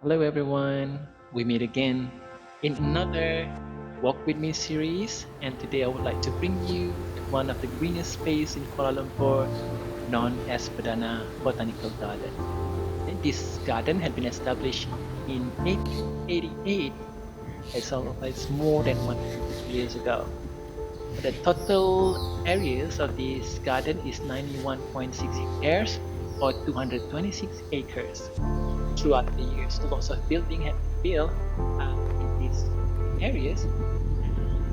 Hello everyone, we meet again in another Walk With Me series, and today I would like to bring you to one of the greenest space in Kuala Lumpur known as Perdana Botanical Garden. And this garden had been established in 1888, it's more than 100 years ago. The total areas of this garden is 91.6 hectares or 226 acres. Throughout the years, lots of building have been built in these areas.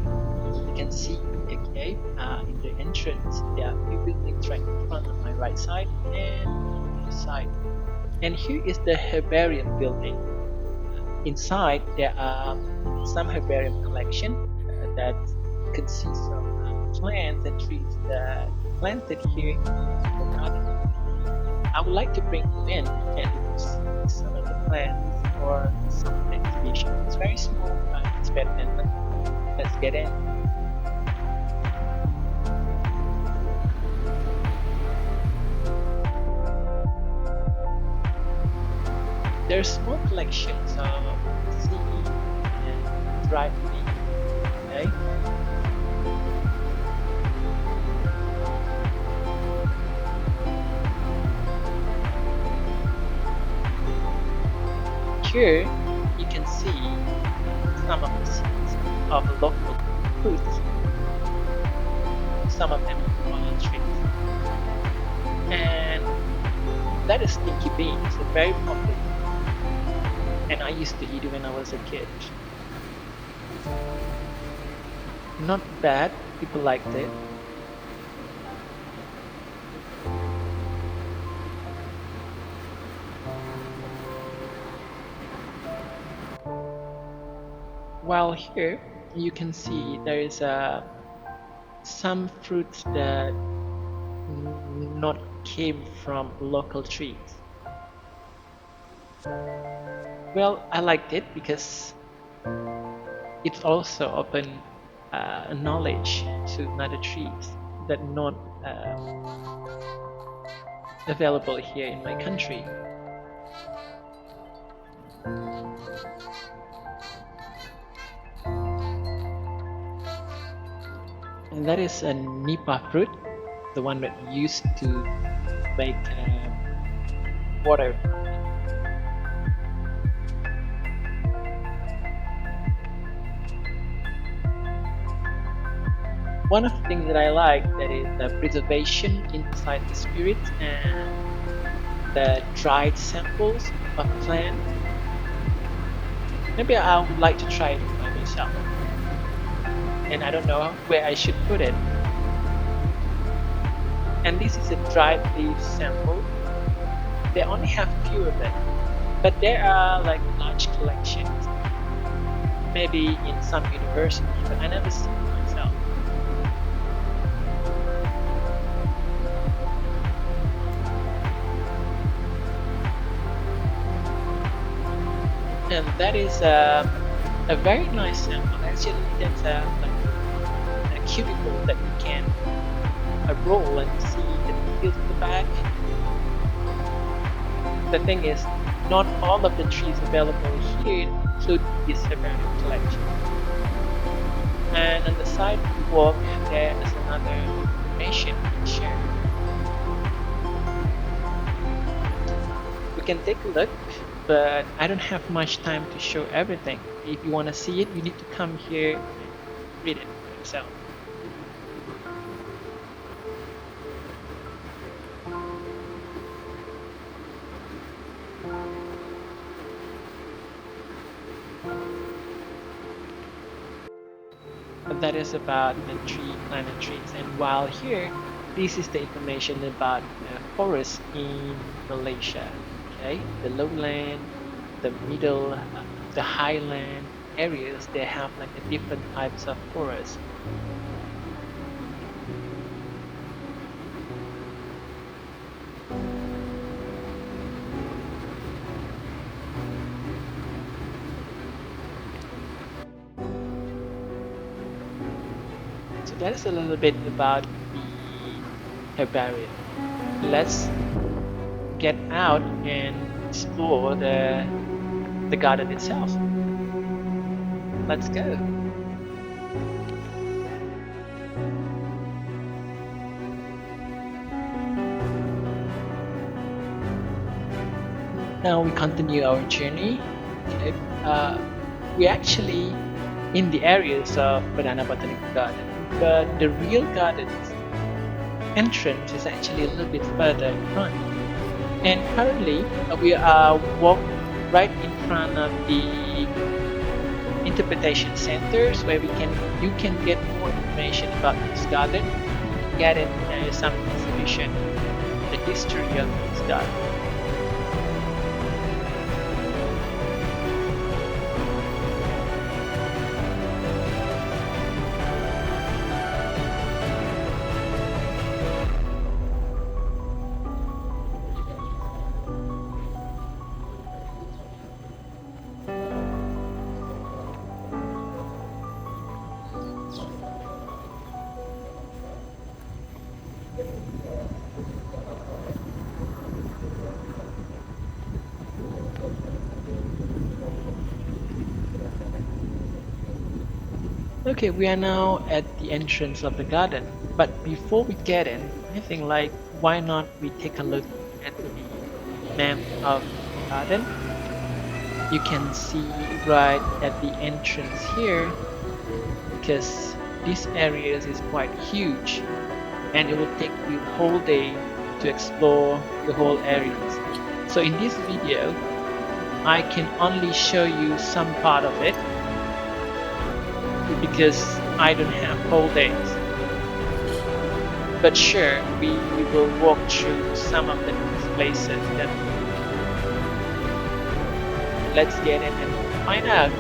You can see, okay, in the entrance, there are a few buildings right in front on my right side and on the side. And here is the herbarium building. Inside, there are some herbarium collection that consists of plants and trees that planted here in the garden. I would like to bring you in and see some of the plants or some of the exhibition. It's very small, but it's better than nothing. Let's get in. There's small collections of seed and dried leaf. Okay, here you can see some of the seeds of local foods. Some of them are wild trees, and that is stinky bean. It's a very popular, and I used to eat it when I was a kid. Not bad. People liked it. While here you can see there is some fruits that not came from local trees. Well, I liked it because it also opened knowledge to other trees that not available here in my country. And that is a nipa fruit, the one that used to make water. One of the things that I like that is the preservation inside the spirit and the dried samples of plant. Maybe I would like to try it by myself, and I don't know where I should put it. And this is a dried leaf sample. They only have few of them, but there are like large collections, maybe in some university, but I never seen it myself. And that is a very nice sample. Actually, that's like a cubicle that you can roll and see the details at the back. The thing is, not all of the trees available here include this herbarium collection. And on the sidewalk, there is another information shared. We can take a look, but I don't have much time to show everything. If you want to see it, you need to come here and read it for yourself. But that is about the tree planet trees. And while here, this is the information about the forest in Malaysia. Okay, the lowland, the middle, the highland areas, they have like a different types of forest. So that is a little bit about the herbarium. Let's get out and explore the the garden itself. Let's go. Now we continue our journey. Okay. We actually in the areas of Perdana Botanical Garden, but the real garden's entrance is actually a little bit further in front. And currently, we are walk right in front of the interpretation centers where you can get more information about this garden, get in some information, the history of this garden. Okay, we are now at the entrance of the garden. But before we get in, I think like why not we take a look at the map of the garden. You can see right at the entrance here because this area is quite huge and it will take you a whole day to explore the whole areas. So in this video, I can only show you some part of it because I don't have whole days. But sure, we will walk through some of the places that let's get in and find out.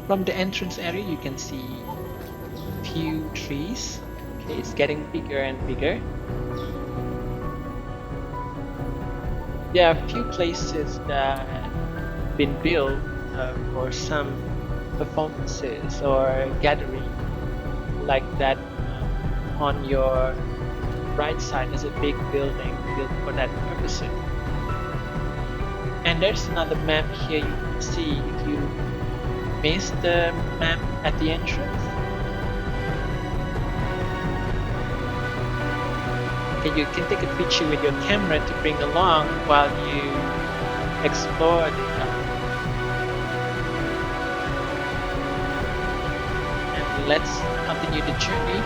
From the entrance area, you can see few trees. Okay, it's getting bigger and bigger. There are a few places that have been built for some performances or gathering, like that on your right side is a big building built for that purpose. And there's another map here you can see if you miss the map at the entrance. Okay, you can take a picture with your camera to bring along while you explore the garden. And let's continue the journey.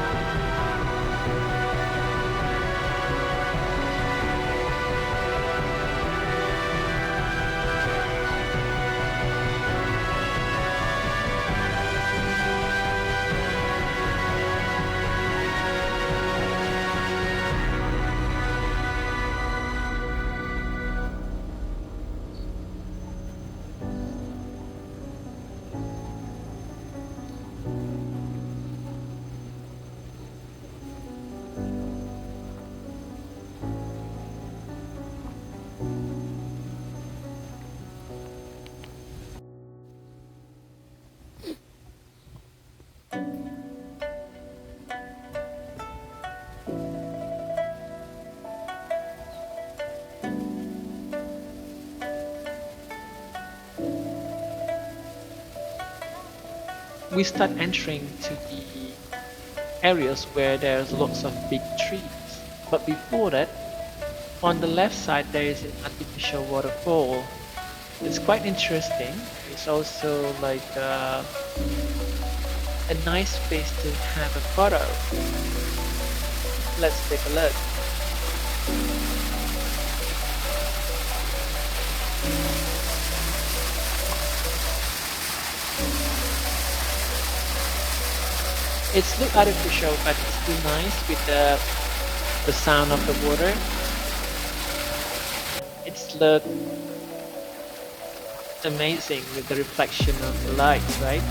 We start entering to the areas where there's lots of big trees. But before that, on the left side there is an artificial waterfall. It's quite interesting. It's also like a nice place to have a photo. Let's take a look. It's look artificial, but it's still nice with the sound of the water. It's look amazing with the reflection of the lights, right?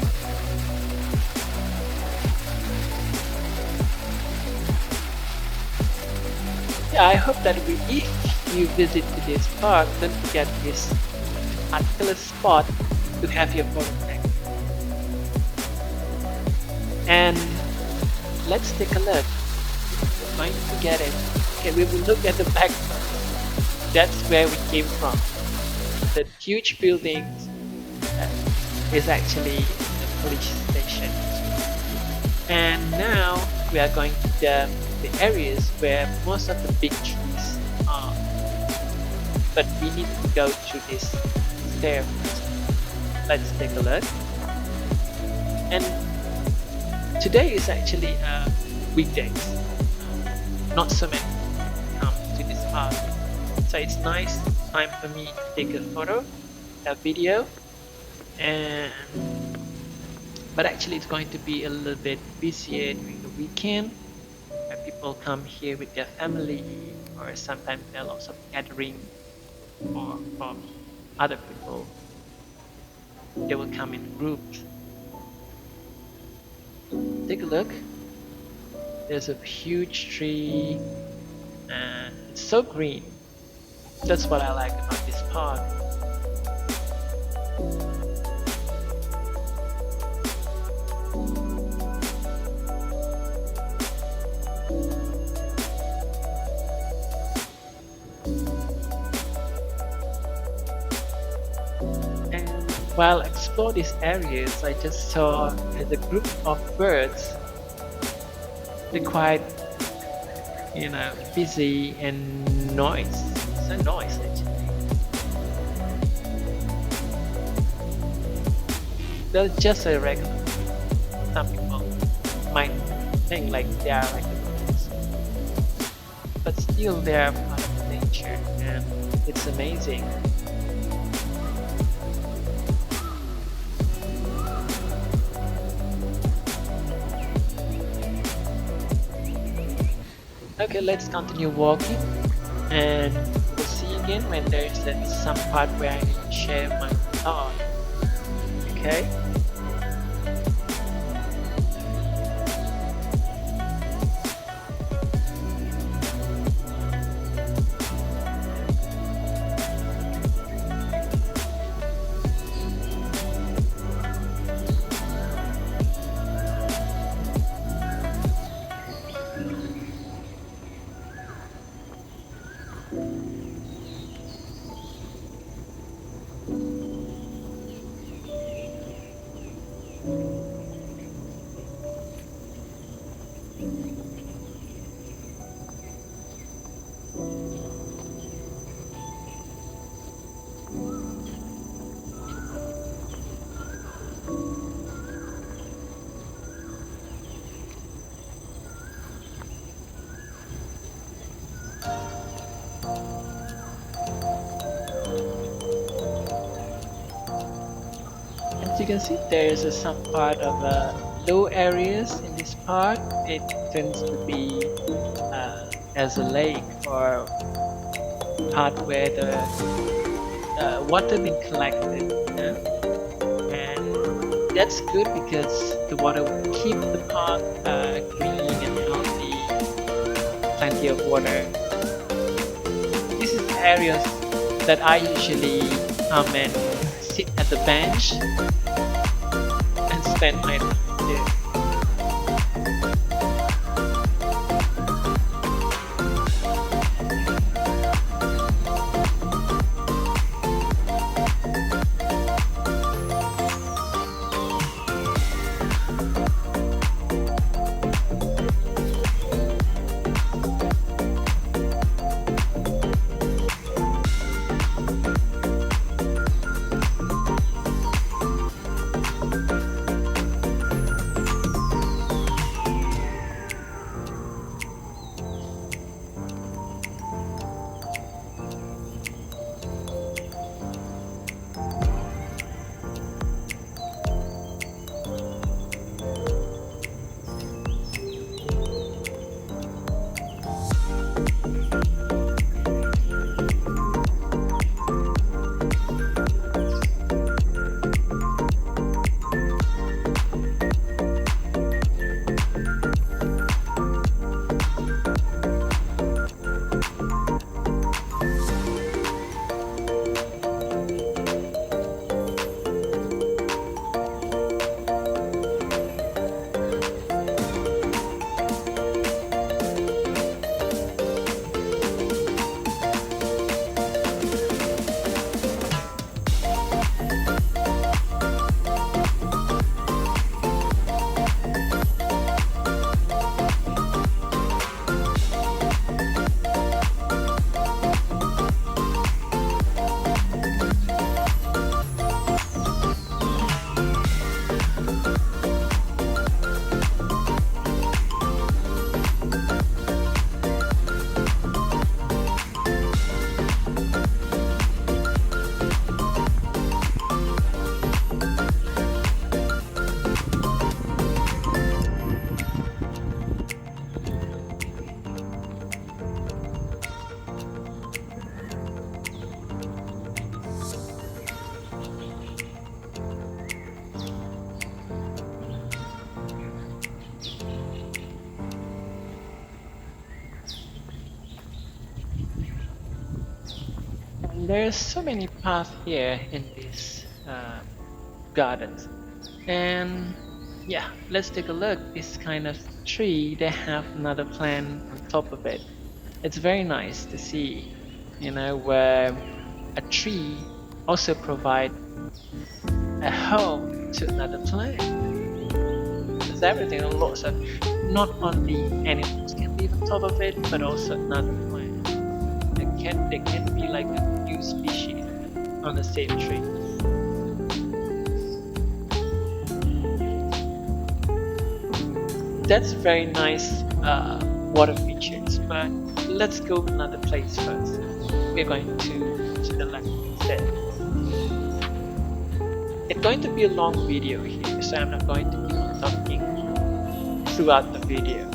Yeah, I hope that if you visit to this park, don't forget this particular spot to have your photo taken. And let's take a look. We're going to get it. Okay, we will look at the back first. That's where we came from. The huge buildings is actually the police station. And now we are going to the areas where most of the big trees are. But we need to go through this stair first. Let's take a look. And today is actually weekdays. Not so many come to this park. So it's nice time for me to take a photo, a video, and but actually it's going to be a little bit busier during the weekend where people come here with their family, or sometimes there are lots of gathering for other people. They will come in groups. Take a look. There's a huge tree and it's so green. That's what I like about this park. And while I explore these areas, I just saw there's a group of birds. They're quite, busy and noise. So noise actually. They're just a regular. Some people might think like they are like the birds, but still they are part of nature, and it's amazing. Okay, let's continue walking, and we'll see again when there's some part where I need to share my thought. Okay. As you can see, there is some part of low areas in this park. It tends to be as a lake or part where the water been collected, and that's good because the water will keep the park green and healthy, plenty of water. This is the areas that I usually come and sit at the bench and spend my time there. There's so many paths here in this gardens, and yeah, let's take a look. This kind of tree, they have another plant on top of it. It's very nice to see, where a tree also provide a home to another plant. There's everything, lots of, not only animals can live on top of it, but also another plant. They can be like a new species on the same tree. That's very nice water features, but let's go another place first. We're going to the left instead. It's going to be a long video here, so I'm not going to keep on talking throughout the video.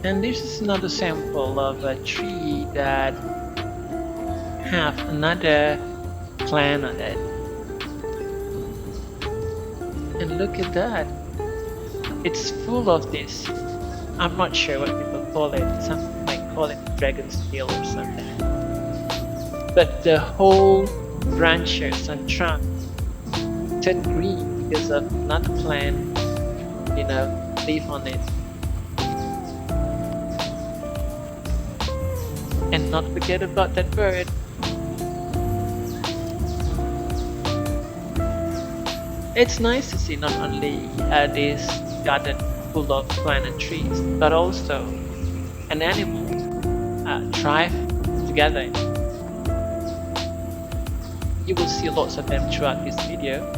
And this is another sample of a tree that have another plant on it. And look at that. It's full of this. I'm not sure what people call it. Some might call it dragon's tail or something. But the whole branches and trunk turn green because of another plant, live on it. And not forget about that bird. It's nice to see not only this garden full of plants and trees, but also an animal thrive together. You will see lots of them throughout this video.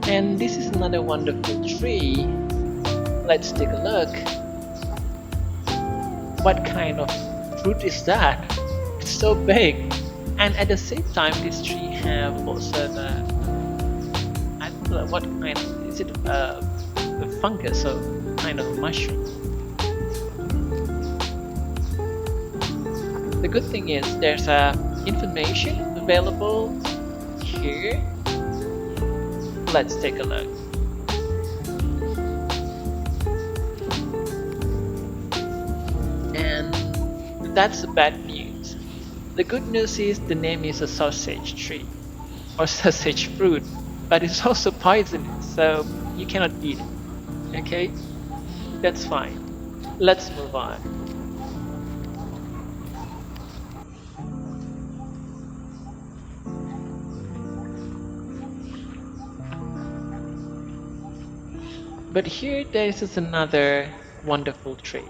And this is another wonderful tree. Let's take a look. What kind of fruit is that? It's so big. And at the same time, this tree have lots of I don't know what kind of, is it a fungus or kind of mushroom? The good thing is there's information available here. Let's take a look. And that's the bad news. The good news is the name is a sausage tree or sausage fruit, but it's also poisonous, so you cannot eat it. Okay? That's fine. Let's move on. But here there is another wonderful tree.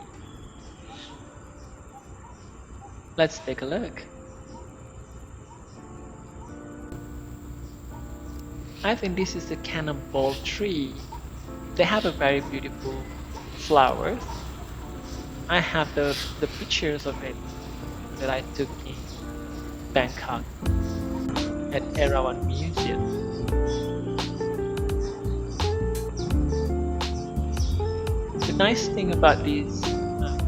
Let's take a look. I think this is the Cannonball tree. They have a very beautiful flowers. I have the pictures of it that I took in Bangkok at Erawan Museum. The nice thing about this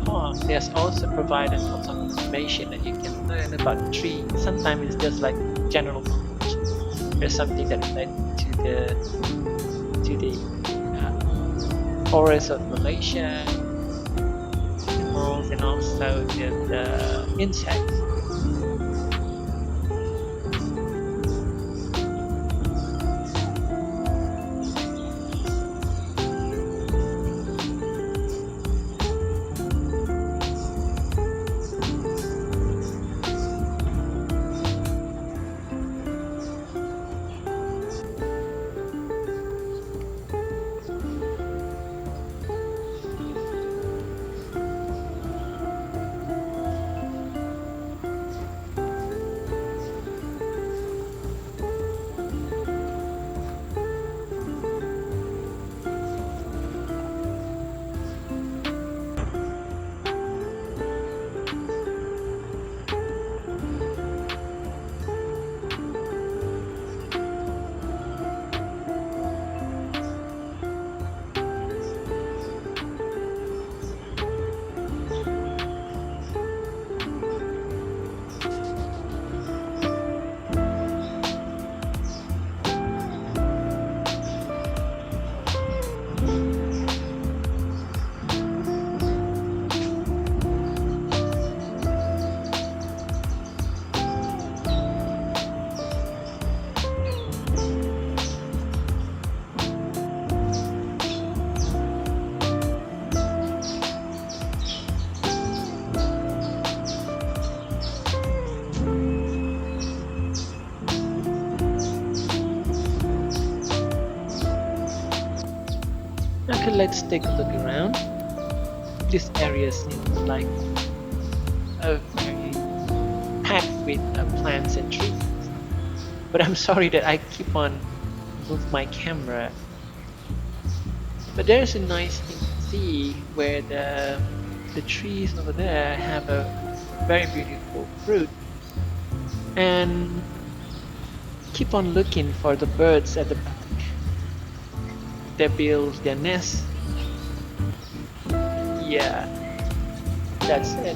park, there's also provided lots of information that you can learn about the tree. Sometimes it's just like general knowledge. There's something that relates to the forest of Malaysia, animals, and also the insects. Okay, let's take a look around. This area seems like very packed with plants and trees. But I'm sorry that I keep on move my camera. But there's a nice thing to see where the trees over there have a very beautiful fruit. And keep on looking for the birds at the back. They build their nest. Yeah, that's it.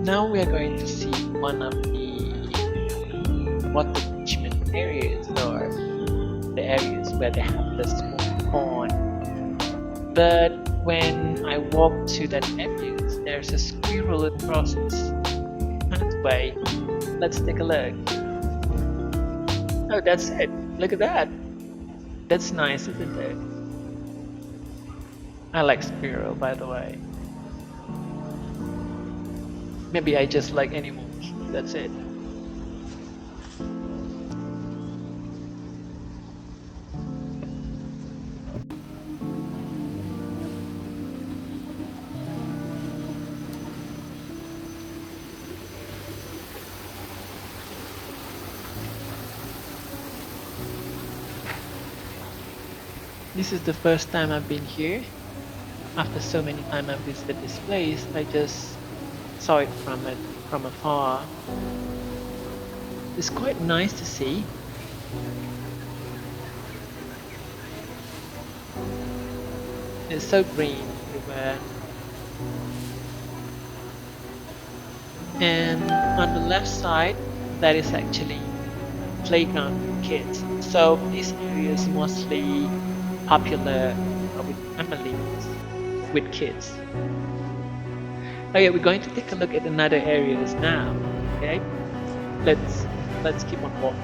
Now we are going to see one of the water catchment areas, or the areas where they have the small pond. But when I walk to that areas, there's a squirrel across its pathway. Let's take a look. Oh, that's it. Look at that. That's nice, isn't it? I like squirrel, by the way. Maybe I just like animals. That's it. This is the first time I've been here. After so many times I've visited this place, I just saw it from afar. It's quite nice to see. It's so green everywhere. And on the left side, that is actually playground for kids. So this area is mostly popular with families, with kids. Okay, we're going to take a look at another areas now. Okay, let's keep on walking.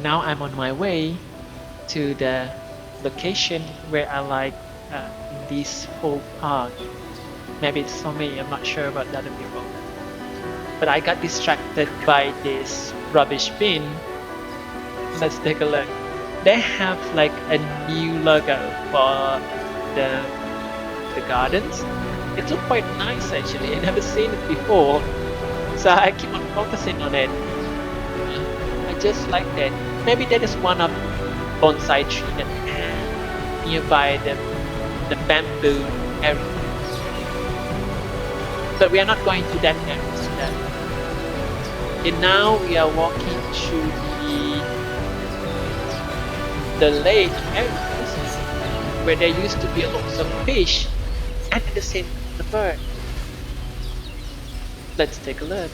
now I'm on my way to the location where I like this whole park. Maybe it's for me, I'm not sure about the other people. But I got distracted by this rubbish bin. Let's take a look. They have like a new logo for the gardens. It looked quite nice actually. I never seen it before, so I keep on focusing on it. I just like that. Maybe that is one of bonsai tree that have nearby the bamboo area. But we are not going to that area today. And now we are walking through the lake areas where there used to be lots of fish and at the same time the bird. Let's take a look.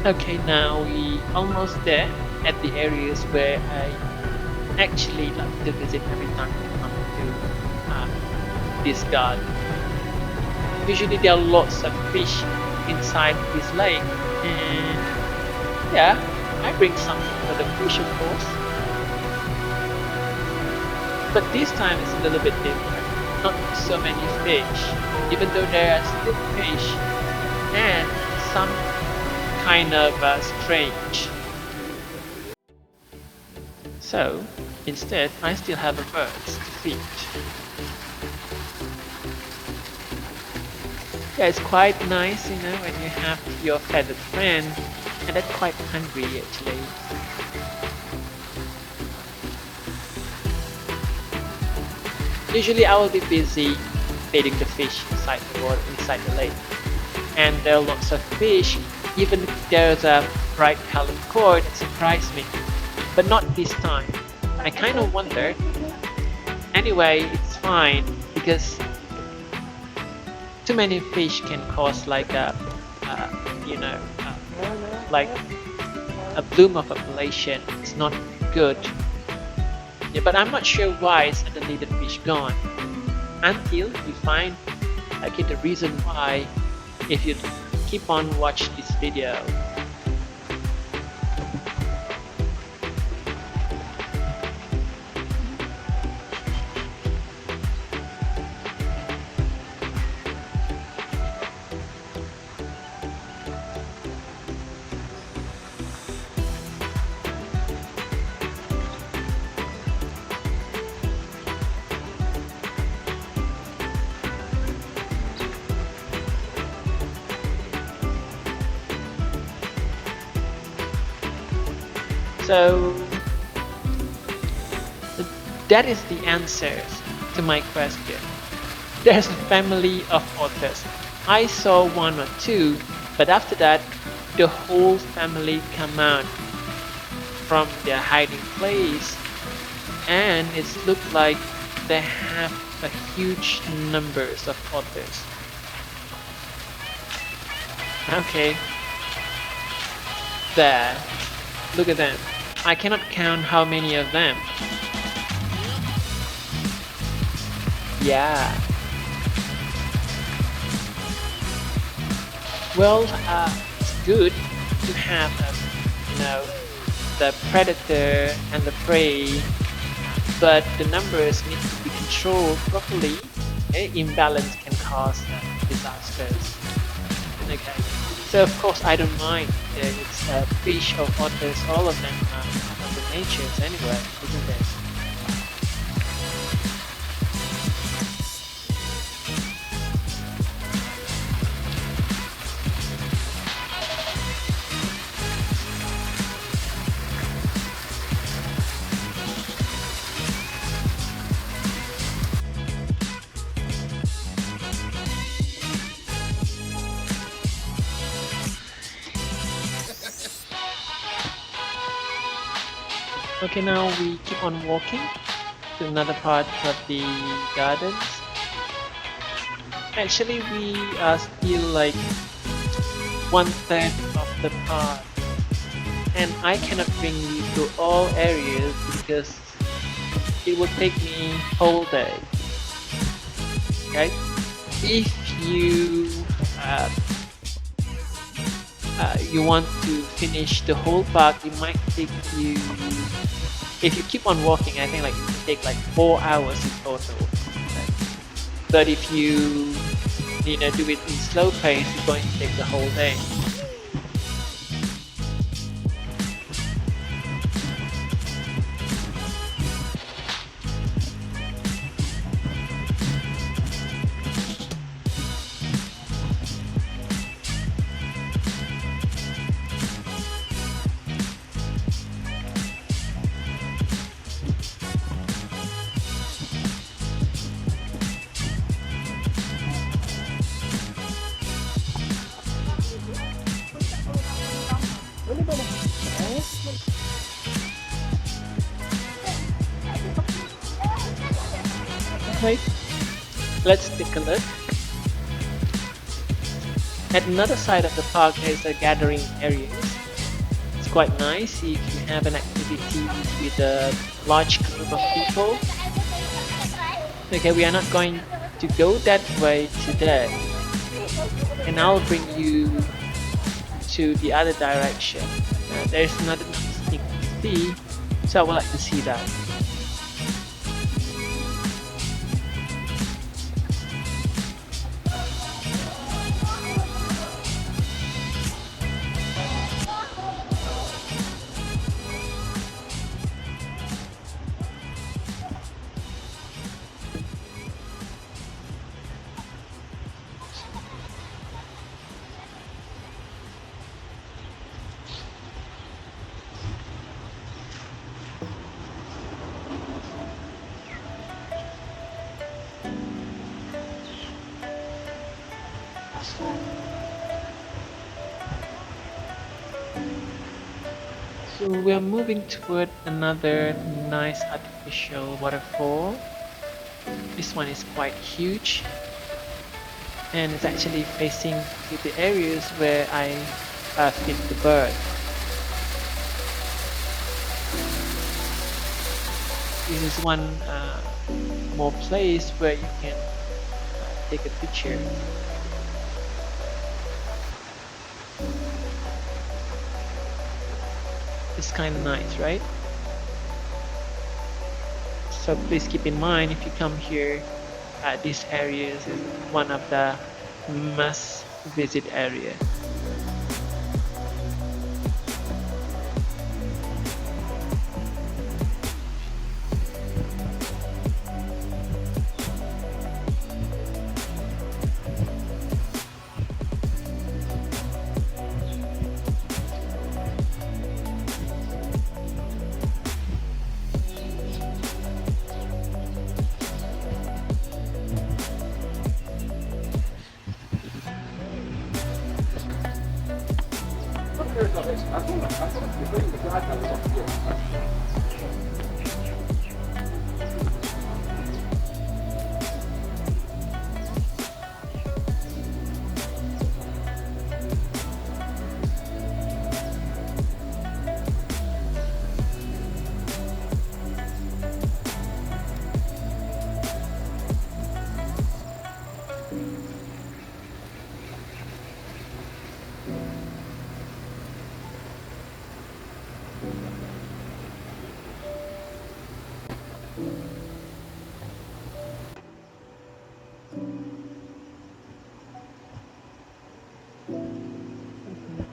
Okay, now we almost there at the areas where I actually like to visit every time I come to this garden. Usually there are lots of fish inside this lake, and yeah, I bring something for the fish of course. But this time it's a little bit different. Not so many fish, even though there are still fish and some kind of strange. So instead I still have a birds to feed. Yeah, it's quite nice, you know, when you have your feathered friend and that's quite hungry actually. Usually I will be busy feeding the fish inside the water, inside the lake. And there are lots of fish. Even if there's a bright colored cord, it surprised me. But not this time. I kind of wondered. Anyway, it's fine because too many fish can cause like like a bloom of population. It's not good. Yeah, but I'm not sure why suddenly the fish gone. Until you find the reason why if you keep on watch this video. So that is the answer to my question. There's a family of otters. I saw one or two, but after that, the whole family come out from their hiding place, and it looked like they have a huge numbers of otters. Okay, there. Look at them. I cannot count how many of them. Yeah. Well, it's good to have, the predator and the prey, but the numbers need to be controlled properly. Imbalance can cause disasters. Okay. So of course I don't mind. It's fish or otters, all of them are from the natures anyway, isn't it? Okay, now we keep on walking to another part of the gardens. Actually, we are still like 1/3 of the park, and I cannot bring you to all areas because it will take me whole day. Okay, if you uh, you want to finish the whole park, it might take you. If you keep on walking, I think like it will take like 4 hours in total. But if you do it in slow pace, it's going to take the whole day. Okay, let's take a look. At another side of the park, there is a gathering area. It's quite nice if you have an activity with a large group of people. Okay, we are not going to go that way today, and I'll bring you to the other direction. There's another nice thing to see, so I would like to see that. So we are moving toward another nice artificial waterfall. This one is quite huge, and it's actually facing to the areas where I feed the bird. This is one more place where you can take a picture. It's kind of nice, right? So please keep in mind, if you come here, these areas is one of the must visit area.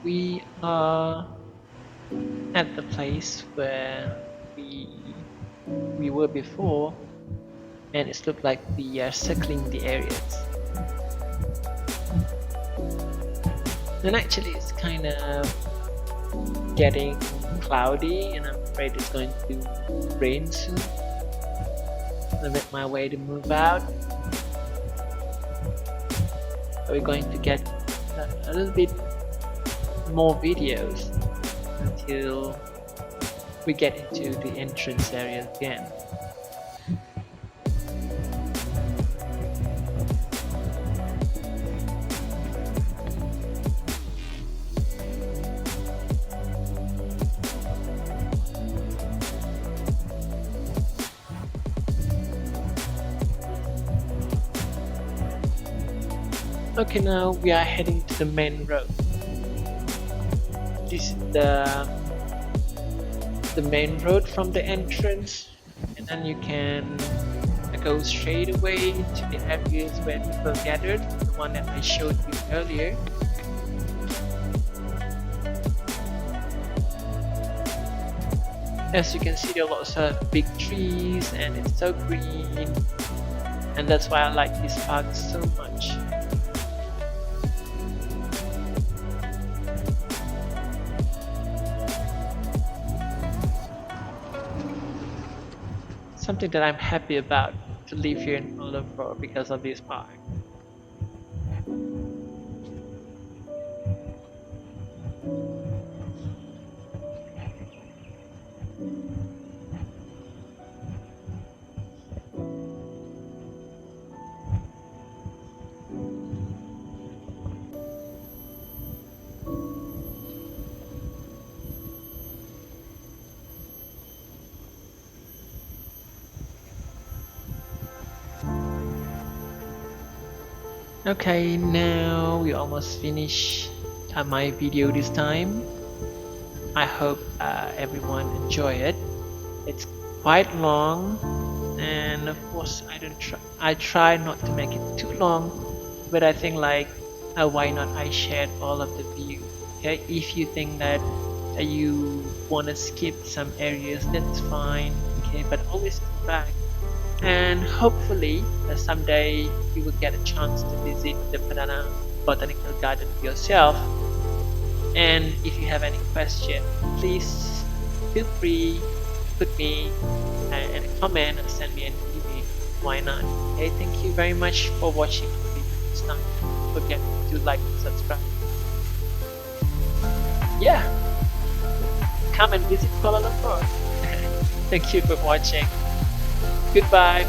We are at the place where we were before, and it looks like we are circling the areas. And actually it's kind of getting cloudy, and I'm afraid it's going to rain soon. I'll make my way to move out. We're going to get a little bit more videos until we get into the entrance area again. Okay, now we are heading to the main road. This is the main road from the entrance, and then you can go straight away to the areas where people gathered, the one that I showed you earlier. As you can see, there are lots of big trees and it's so green, and that's why I like this park so much. Something that I'm happy about to live here in Kuala Lumpur because of this park. Okay, now we almost finished my video this time. I hope everyone enjoy it. It's quite long, and of course I try not to make it too long, but I think like why not I shared all of the view. Okay, if you think that you want to skip some areas, that's fine. Okay, but always come back. And hopefully someday you will get a chance to visit the Perdana Botanical Garden yourself. And if you have any question, please feel free to put me in a comment or send me an email. Why not? Okay, thank you very much for watching the video this time. Don't forget to like and subscribe. Yeah, come and visit Kuala Lumpur. Thank you for watching. Goodbye.